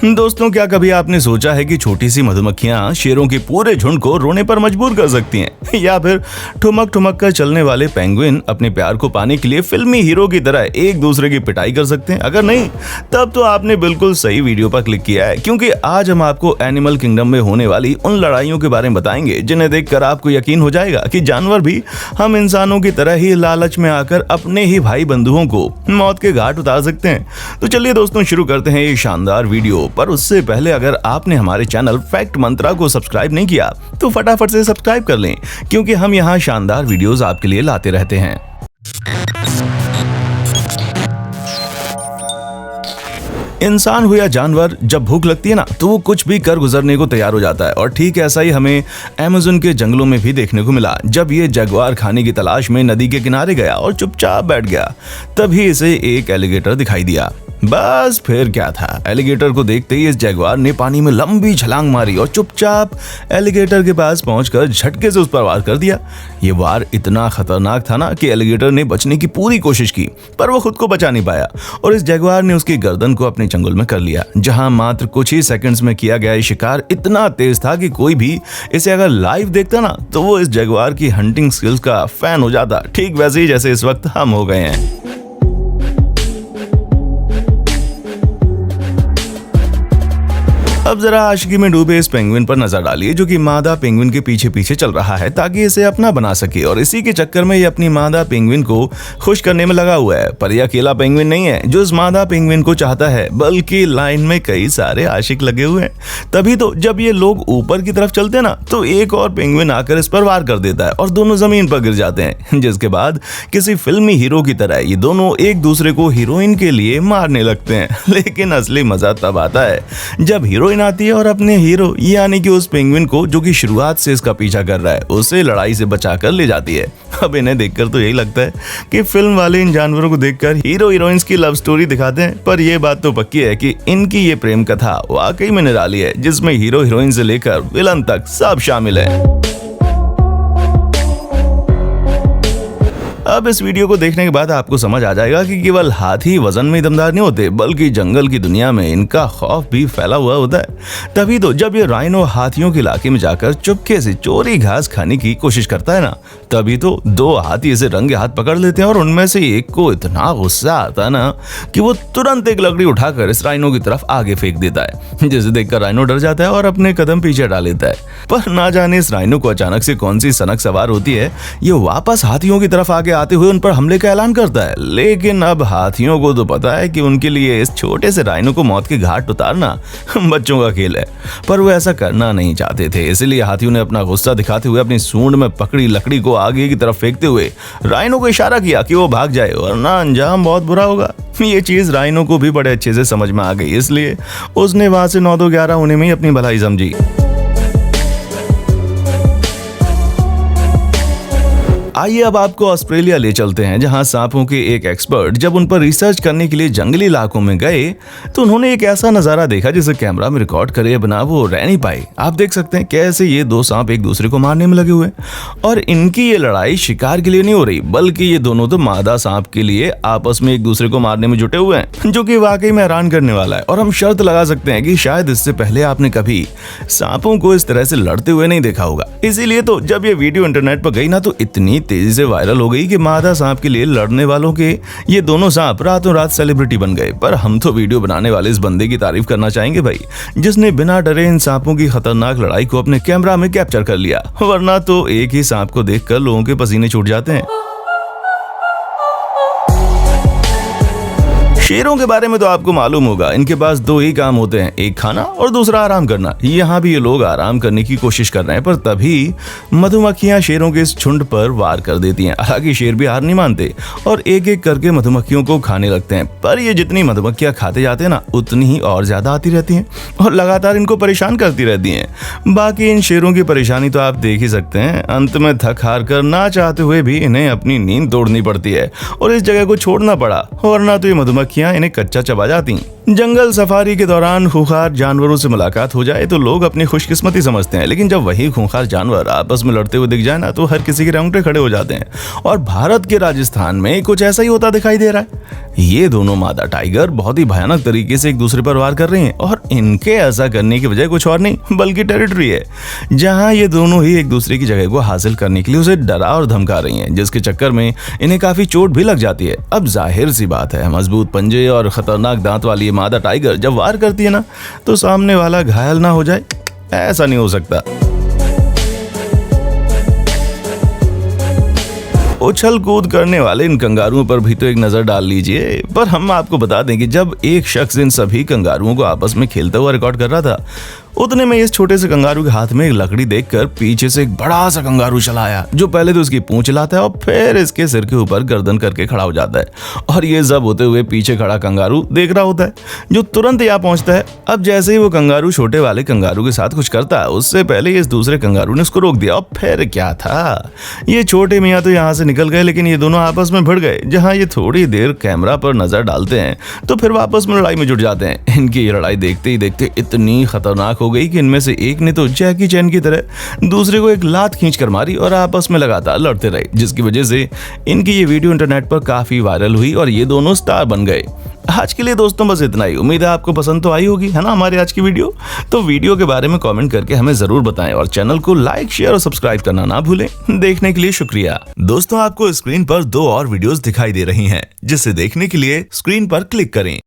दोस्तों, क्या कभी आपने सोचा है कि छोटी सी मधुमक्खियां शेरों के पूरे झुंड को रोने पर मजबूर कर सकती हैं? या फिर ठुमक ठुमक कर चलने वाले पेंगुइन अपने प्यार को पाने के लिए फिल्मी हीरो की तरह एक दूसरे की पिटाई कर सकते हैं? अगर नहीं, तब तो आपने बिल्कुल सही वीडियो पर क्लिक किया है, क्योंकि आज हम आपको एनिमल किंगडम में होने वाली उन लड़ाइयों के बारे में बताएंगे जिन्हें देखकर आपको यकीन हो जाएगा कि जानवर भी हम इंसानों की तरह ही लालच में आकर अपने ही भाई बंधुओं को मौत के घाट उतार सकते हैं। तो चलिए दोस्तों, शुरू करते हैं ये शानदार वीडियो। पर उससे पहले अगर आपने हमारे चैनल फैक्ट मंत्रा को सब्सक्राइब नहीं किया तो फटाफट से सब्सक्राइब कर लें, क्योंकि हम यहाँ शानदार वीडियोस आपके लिए लाते रहते हैं। इंसान हो या जानवर, जब भूख लगती है ना, तो वो कुछ भी कर गुजरने को तैयार हो जाता है। और ठीक ऐसा ही हमें अमेज़न के जंगलों में भी देखने को मिला। जब ये जगुआर खाने की तलाश में नदी के किनारे गया और चुपचाप बैठ गया, तभी इसे एक एलिगेटर दिखाई दिया। बस फिर क्या था, एलिगेटर को देखते ही इस जगुआर ने पानी में लंबी छलांग मारी और चुपचाप एलिगेटर के पास पहुंचकर झटके से उस पर वार कर दिया। ये वार इतना खतरनाक था ना कि एलिगेटर ने बचने की पूरी कोशिश की, पर वो खुद को बचा नहीं पाया और इस जगुआर ने उसकी गर्दन को अपने चंगुल में कर लिया। जहां मात्र कुछ ही सेकंड्स में किया गया ये शिकार इतना तेज था कि कोई भी इसे अगर लाइव देखता ना, तो वो इस जगुआर की हंटिंग स्किल्स का फैन हो जाता, ठीक वैसे ही जैसे इस वक्त हम हो गए हैं। अब जरा आशिकी में डूबे इस पेंगुइन पर नजर डालिए, जो कि मादा पेंगुइन के पीछे पीछे चल रहा है ताकि इसे अपना बना सके, और इसी के चक्कर में ये अपनी मादा पेंगुइन को खुश करने में लगा हुआ है। पर यह अकेला पेंगुइन नहीं है जो इस मादा पेंगुइन को चाहता है, बल्कि लाइन में कई सारे आशिक लगे हुए हैं। तभी तो जब ये लोग ऊपर की तरफ चलते ना, तो एक और पेंगुइन आकर इस पर वार कर देता है और दोनों जमीन पर गिर जाते हैं। जिसके बाद किसी फिल्मी हीरो की तरह ये दोनों एक दूसरे को हीरोइन के लिए मारने लगते हैं। लेकिन असली मजा तब आता है जब हीरोइन आती है और अपने हीरो यानी कि उस पेंगुइन को, जो कि शुरुआत से इसका पीछा कर रहा है, उसे लड़ाई से बचाकर ले जाती है। अब इन्हें देखकर तो यही लगता है कि फिल्म वाले इन जानवरों को देखकर हीरो हीरोइंस की लव स्टोरी दिखाते हैं। पर यह बात तो पक्की है कि इनकी ये प्रेम कथा वाकई में निराली है, जिसमें हीरो हीरोइन से लेकर विलन तक सब शामिल है। अब इस वीडियो को देखने के बाद आपको समझ आ जाएगा कि केवल हाथी वजन में दमदार नहीं होते, बल्कि जंगल की दुनिया में इनका खौफ भी फैला हुआ होता है। तभी तो जब ये राइनो हाथियों के इलाके में जाकर चुपके से चोरी घास खाने की कोशिश करता है ना, तभी तो दो हाथी इसे रंगे हाथ पकड़ लेते हैं और उनमें से एक को इतना गुस्सा आता है ना कि वो तुरंत एक लकड़ी उठाकर इस राइनो की तरफ आगे फेंक देता है, जिसे देखकर राइनो डर जाता है और अपने कदम पीछे डाल लेता है। पर ना जाने इस राइनो को अचानक से कौन सी सनक सवार होती है, ये वापस हाथियों की तरफ आगे आते हुए उन पर हमले का ऐलान करता है। लेकिन अब हाथियों को तो पता है कि उनके लिए इस छोटे से राइनो को मौत के घाट उतारना बच्चों का खेल है, पर वो ऐसा करना नहीं चाहते थे। इसलिए हाथियों ने अपना गुस्सा दिखाते हुए अपनी सूंड में पकड़ी लकड़ी को आगे की तरफ फेंकते हुए राइनो को इशारा किया कि वो भाग जाए, वरना अंजाम बहुत बुरा होगा। ये चीज राइनो को भी बड़े अच्छे से समझ में आ गई, इसलिए उसने वहां से 9-2-11 होने में ही अपनी भलाई समझी। आइए अब आपको ऑस्ट्रेलिया ले चलते हैं, जहां सांपों के एक एक्सपर्ट जब उन पर रिसर्च करने के लिए जंगली इलाकों में गए, तो उन्होंने एक ऐसा नजारा देखा जिसे कैमरा में रिकॉर्ड करे बिना वो रह नहीं पाए। आप देख सकते हैं कैसे ये दो सांप एक दूसरे को मारने में लगे हुए, और इनकी ये लड़ाई शिकार के लिए नहीं हो रही, बल्कि ये दोनों तो मादा सांप के लिए आपस में एक दूसरे को मारने में जुटे हुए हैं, जो कि वाकई में हैरान करने वाला है। और हम शर्त लगा सकते हैं कि शायद इससे पहले आपने कभी सांपों को इस तरह से लड़ते हुए नहीं देखा होगा। इसीलिए तो जब ये वीडियो इंटरनेट पर गई ना, तो इतनी तेजी से वायरल हो गई कि मादा सांप के लिए लड़ने वालों के ये दोनों सांप रातों रात सेलिब्रिटी बन गए। पर हम तो वीडियो बनाने वाले इस बंदे की तारीफ करना चाहेंगे भाई, जिसने बिना डरे इन सांपों की खतरनाक लड़ाई को अपने कैमरा में कैप्चर कर लिया, वरना तो एक ही सांप को देखकर लोगों के पसीने छूट जाते हैं। शेरों के बारे में तो आपको मालूम होगा, इनके पास दो ही काम होते हैं, एक खाना और दूसरा आराम करना। यहाँ भी ये लोग आराम करने की कोशिश कर रहे हैं, पर तभी मधुमक्खियां शेरों के इस झुंड पर वार कर देती हैं। हालांकि शेर भी हार नहीं मानते और एक एक करके मधुमक्खियों को खाने लगते हैं। पर ये जितनी मधुमक्खियां खाते जाते हैं ना, उतनी ही और ज्यादा आती रहती हैं और लगातार इनको परेशान करती रहती हैं। बाकी इन शेरों की परेशानी तो आप देख ही सकते हैं। अंत में थक हार कर ना चाहते हुए भी इन्हें अपनी नींद तोड़नी पड़ती है और इस जगह को छोड़ना पड़ा, वरना तो ये मधुमक्खी मधुमक्खियां इन्हें कच्चा चबा जाती। जंगल सफारी के दौरान खूंखार जानवरों से मुलाकात हो जाए तो लोग अपनी खुशकिस्मती समझते हैं, लेकिन जब वही खूंखार जानवर आपस में लड़ते हुए दिख जाए ना तो हर किसी के रोंगटे खड़े हो जाते हैं। और भारत के राजस्थान में कुछ ऐसा ही होता दिखाई दे रहा है। ये दोनों मादा टाइगर बहुत ही भयानक तरीके से एक दूसरे पर वार कर रही हैं और इनके ऐसा करने की वजह कुछ और नहीं बल्कि टेरिटरी है, जहां ये दोनों ही एक दूसरे की जगह को हासिल करने के लिए उसे डरा और धमका रही हैं, जिसके चक्कर में इन्हें काफी चोट भी लग जाती है। अब जाहिर सी बात है, मजबूत पंजे और खतरनाक दांत वाली मादा टाइगर जब वार करती है ना तो सामने वाला घायल ना हो जाए, ऐसा नहीं हो सकता। उछल कूद करने वाले इन कंगारुओं पर भी तो एक नजर डाल लीजिए। पर हम आपको बता दें कि जब एक शख्स इन सभी कंगारुओं को आपस में खेलता हुआ रिकॉर्ड कर रहा था, उतने में इस छोटे से कंगारू के हाथ में एक लकड़ी देखकर पीछे से एक बड़ा सा कंगारू चला आया, जो पहले तो उसकी पूंछ लाता है और फिर इसके सिर के ऊपर गर्दन करके खड़ा हो जाता है। और ये सब होते हुए पीछे खड़ा कंगारू देख रहा होता है, जो तुरंत यहाँ पहुंचता है। अब जैसे ही वो कंगारू छोटे वाले कंगारू के साथ कुछ करता है, उससे पहले इस दूसरे कंगारू ने उसको रोक दिया। और फिर क्या था, ये छोटे मियाँ तो यहाँ से निकल गए, लेकिन ये दोनों आपस में भिड़ गए। जहाँ ये थोड़ी देर कैमरा पर नजर डालते हैं तो फिर वापस में लड़ाई में जुट जाते हैं। इनकी ये लड़ाई देखते ही देखते इतनी खतरनाक हो गई कि इनमें से एक ने तो जैकी चैन की तरह दूसरे को एक लात खींचकर मारी और आपस में लगातार लड़ते रहे, जिसकी वजह से इनकी ये वीडियो इंटरनेट पर काफी वायरल हुई और ये दोनों स्टार बन गए। आज के लिए दोस्तों बस इतना ही। उम्मीद है आपको पसंद तो आई होगी, है ना हमारी आज की वीडियो। तो वीडियो के बारे में कमेंट करके हमें जरूर बताएं और चैनल को लाइक, शेयर और सब्सक्राइब करना ना भूलें। देखने के लिए शुक्रिया। दोस्तों, आपको स्क्रीन पर 2 और वीडियोस दिखाई दे रही हैं, जिसे देखने के लिए स्क्रीन पर क्लिक करें।